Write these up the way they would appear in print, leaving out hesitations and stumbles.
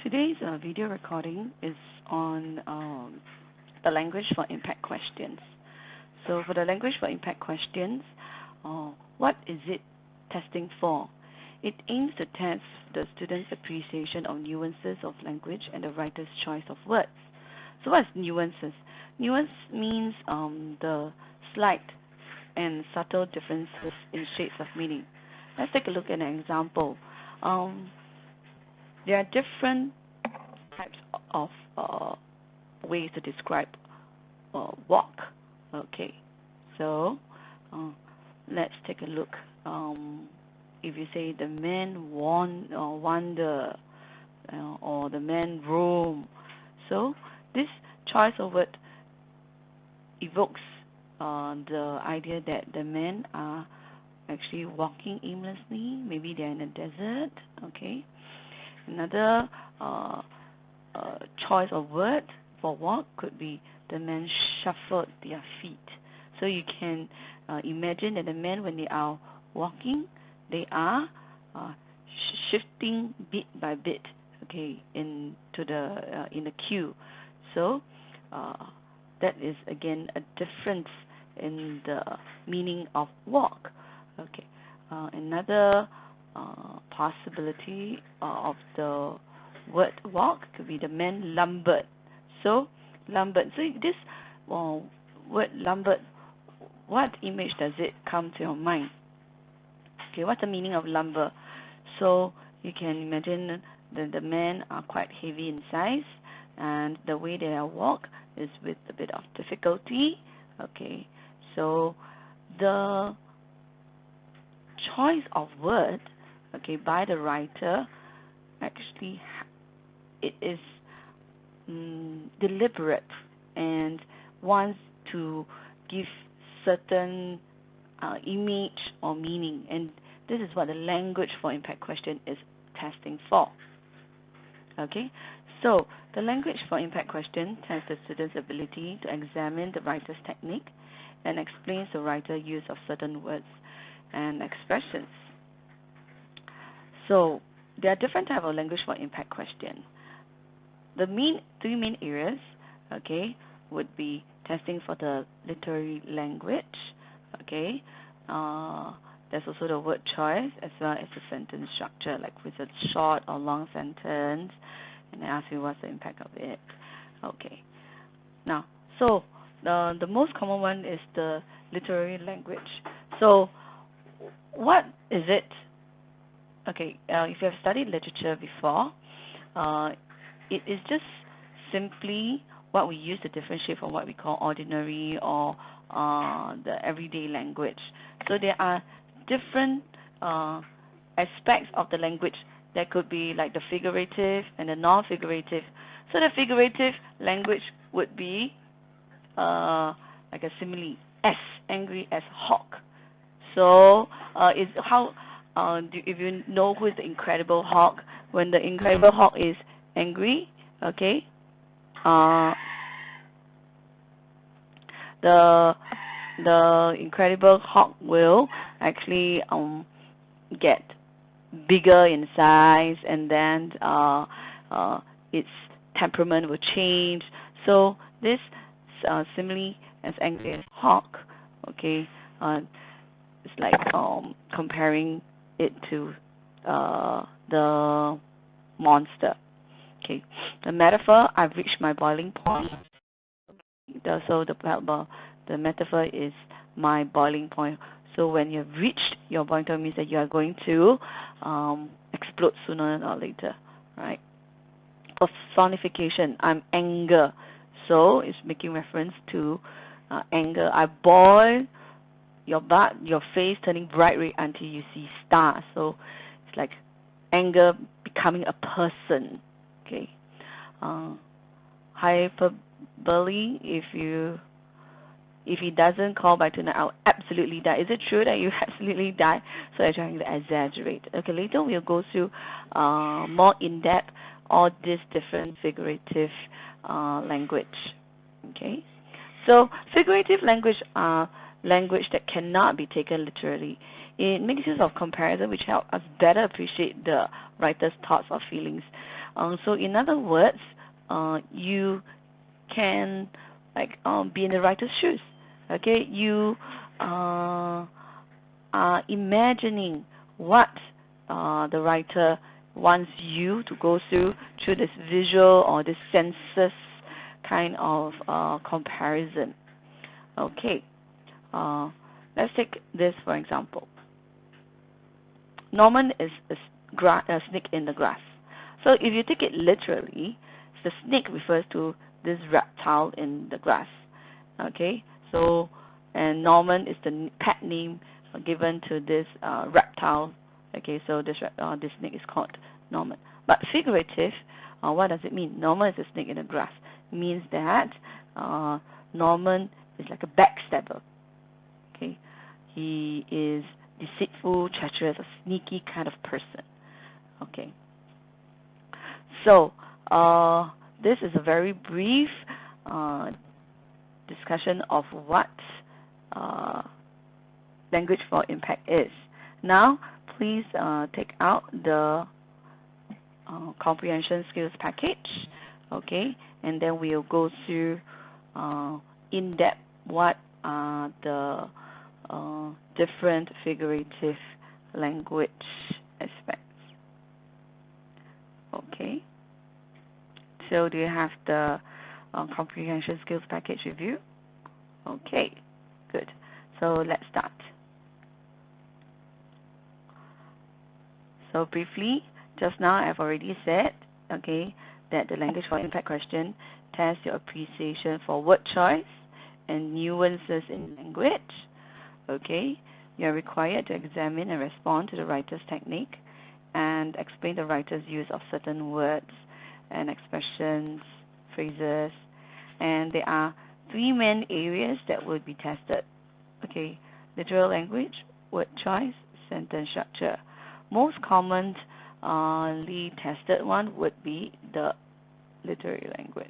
Today's video recording is on the language for impact questions. So for the language for impact questions, what is it testing for? It aims to test the student's appreciation of nuances of language and the writer's choice of words. So what is nuances? Nuance means the slight and subtle differences in shades of meaning. Let's take a look at an example. There are different types of ways to describe walk. Okay, so let's take a look. If you say the man wander or the man roam, so this choice of word evokes the idea that the men are actually walking aimlessly. Maybe they're in a desert. Okay. Another choice of word for walk could be the men shuffled their feet. So you can imagine that the men, when they are walking, they are shifting bit by bit, okay, in the queue. So that is again a difference in the meaning of walk. Okay, another possibility of the word walk could be the man lumbered. So lumbered. So this word lumbered, what image does it come to your mind? Okay, what's the meaning of lumber? So you can imagine that the men are quite heavy in size, and the way they walk is with a bit of difficulty. Okay, so the choice of word, okay, by the writer, actually it is deliberate and wants to give certain image or meaning, and this is what the language for impact question is testing for. Okay, so the language for impact question tests the student's ability to examine the writer's technique and explains the writer's use of certain words and expressions. So there are different types of language for impact question. The three main areas, okay, would be testing for the literary language. Okay, there's also the word choice as well as the sentence structure, like with a short or long sentence, and I ask you what's the impact of it. Okay, now so the most common one is the literary language. So what is it? Okay, if you have studied literature before, it is just simply what we use to differentiate from what we call ordinary or the everyday language. So there are different aspects of the language that could be like the figurative and the non-figurative. So the figurative language would be like a simile, as angry as hawk. So is how if you know who is the Incredible Hulk, when the Incredible Hulk is angry, okay, the Incredible Hulk will actually get bigger in size, and then its temperament will change. So this simile, as angry as hawk, okay, it's like comparing it to the monster. Okay, the metaphor, I've reached my boiling point. So the metaphor is my boiling point. So when you've reached your boiling point, means that you are going to explode sooner or later, right? Personification, I'm anger. So it's making reference to anger. I boil your butt, your face turning bright red until you see stars. So it's like anger becoming a person. Okay. Hyperbole, if he doesn't call by tonight, I'll absolutely die. Is it true that you absolutely die? So I'm trying to exaggerate. Okay, later we'll go through more in depth all these different figurative language. Okay, so figurative language are language that cannot be taken literally. It makes use of comparison, which help us better appreciate the writer's thoughts or feelings. So in other words, you can be in the writer's shoes. Okay, you are imagining what the writer wants you to go through this visual or this senses kind of comparison. Okay, let's take this for example. Norman is a snake in the grass. So if you take it literally, the snake refers to this reptile in the grass. Okay, so and Norman is the pet name given to this reptile. Okay, so this snake is called Norman. But figurative, what does it mean? Norman is a snake in the grass. It means that Norman is like a backstabber. Okay, he is deceitful, treacherous, a sneaky kind of person. Okay, so this is a very brief discussion of what language for impact is. Now, please take out the comprehension skills package, okay, and then we'll go through in depth what are the different figurative language aspects. Okay, so do you have the comprehension skills package with you? Okay, good. So let's start. So briefly, just now I've already said, okay, that the language for impact question tests your appreciation for word choice and nuances in language. Okay, you are required to examine and respond to the writer's technique and explain the writer's use of certain words and expressions, phrases, and there are three main areas that will be tested. Okay, literal language, word choice, sentence structure. Most commonly tested one would be the literary language.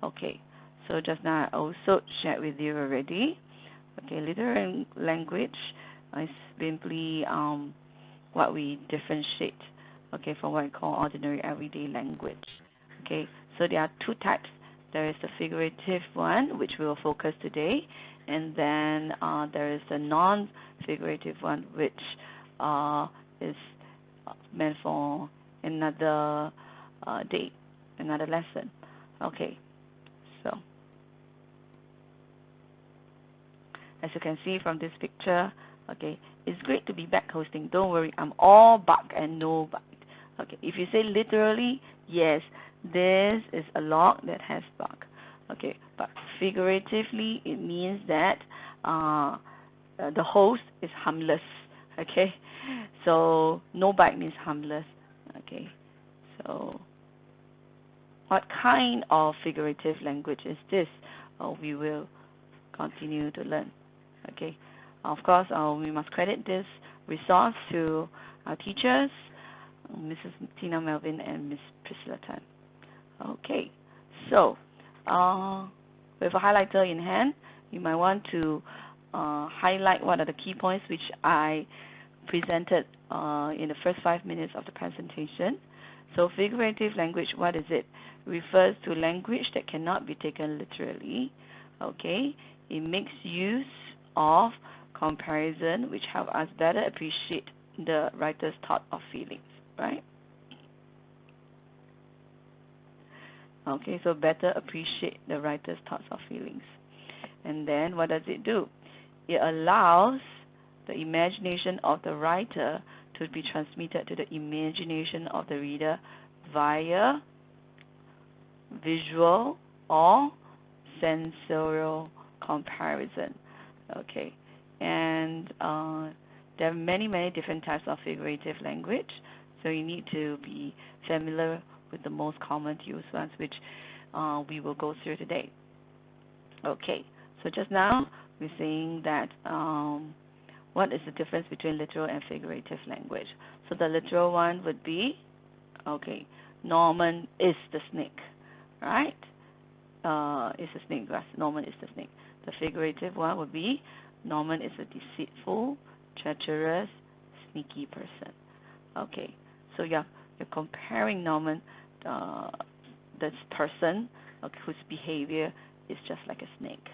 Okay, so just now I also shared with you already. Okay, literary language is simply what we differentiate, okay, from what we call ordinary everyday language. Okay, so there are two types. There is the figurative one, which we will focus today, and then there is the non-figurative one, which is meant for another day, another lesson. Okay, so as you can see from this picture, okay, it's great to be back hosting. Don't worry, I'm all bark and no bite. Okay, if you say literally, yes, this is a log that has bark. Okay, but figuratively, it means that the host is harmless. Okay, so no bite means harmless. Okay, so what kind of figurative language is this? We will continue to learn. Okay, of course, we must credit this resource to our teachers, Mrs. Tina Melvin and Miss Priscilla Tan. Okay, so with a highlighter in hand, you might want to highlight what are the key points which I presented in the first 5 minutes of the presentation. So figurative language, what is it? Refers to language that cannot be taken literally. Okay, it makes use of comparison which help us better appreciate the writer's thought or feelings, right? Okay, so better appreciate the writer's thoughts or feelings. And then what does it do? It allows the imagination of the writer to be transmitted to the imagination of the reader via visual or sensorial comparison. Okay, and there are many different types of figurative language, so you need to be familiar with the most common used ones, which we will go through today. Okay, so just now we're saying that what is the difference between literal and figurative language? So the literal one would be, okay, Norman is the snake, right? Is the snake grass. Norman is the snake. The figurative one would be Norman is a deceitful, treacherous, sneaky person. Okay, so you're comparing Norman this person, okay, whose behavior is just like a snake.